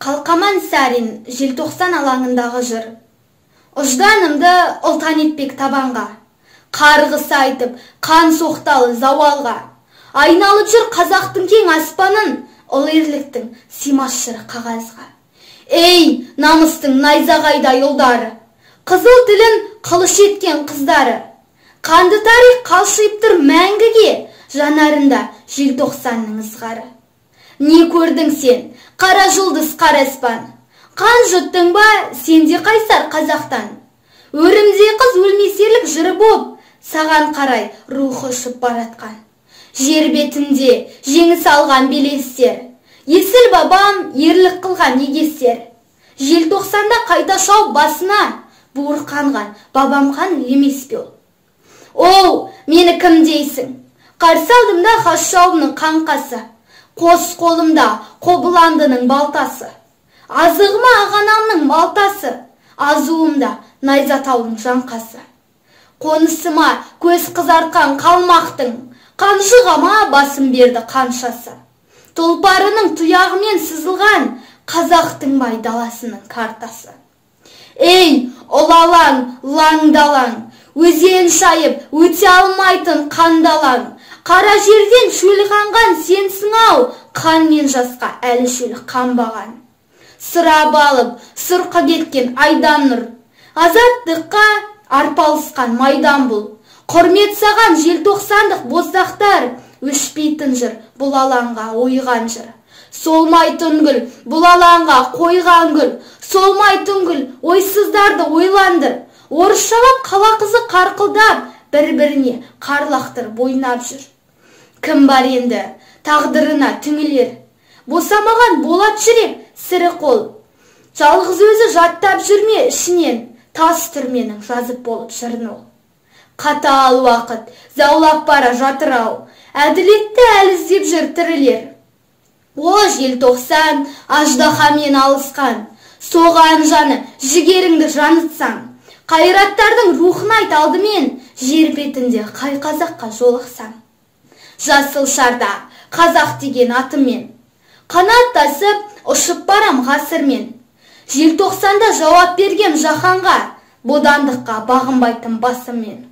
Қалқаман Сәрин, желтоқсан алаңындағы жыр. Ұжданымды ұлтан етпек табанға, қарғысы айтып, қан соқталы зауалға. Айналып жүр қазақтың кең аспанын, ұлы ерліктің симас жыры қағазға. Ей, намыстың найзағайдай ұлдары, қызыл тілін қылыш еткен қыздары. Қанды тарих қалшиып тұр мәңгіге, жанарында желтоқсанның ызғары. Не көрдің сен, қара жұлдыз қара аспан? Қан жұттың ба, сенде қайсар қазақтан? Өрімде қыз өлмесерлік жыры боп, саған қарай рухы ұшып баратқан. Жер бетінде жеңіс алған белестер, есіл бабам ерлік қылған егестер. Желтоқсанда қайта шауып басына, буырқанған бабам қан емес пе ол? Оу, мені кім дейсің? Қарсы алдымда хас жауымның қаңқасы, қос қолымда қобыландының балтасы. Азығыма ағанамның балтасы, азуымда найзатаудың жаңқасы. Қонысыма көз қызартқан қалмақтың, қанжығама басым берді қаншасы. Тұлпарының тұяғымен сызылған қазақтың бай даласының картасы. Ей, ұлалаң, лаңдалаң, өзен шайып өте алмайтын қандалаң. Қара жерден шөлі қанған сенсің ау, қан мен жасқа әлі шөлі қанбаған. Сырап алып, сұрқы кеткен айдан нұр, азаттыққа арпалысқан майдан бұл. Құрмет саған желтоқсандық боздақтар, өшпейтін жыр бұл алаңға ойған жыр. Солмайтын гүл бұл алаңға қойған гүл, солмайтын гүл ойсыздарды ойландыр. Орысшалап қала қызы қарқылдап, бір-біріне қарлақтыр бойнап жүр. Кім бар енді тағдырына түңілер? Босамаған болат жүрек, сірі қол. Жалғыз өзі жаттап жүрме ішінен, тас түрменің жазып болып жырын ол. Қатал уақыт заулап бара жатыр ау, әділетті әлі іздеп жүр тірілер. О, желтоқсан аждаһамен алысқан, соған жаны жігеріңді жанытсаң. Қайраттардың рухын айт алдымен, жер бетінде қай қазаққа жолықсаң. Жасыл шарда қазақ деген атымен, қанаттасып ұшып барам ғасырмен. Желтоқсанда жауап бергем жаһанға, бодандыққа бағынбайтын басыммен.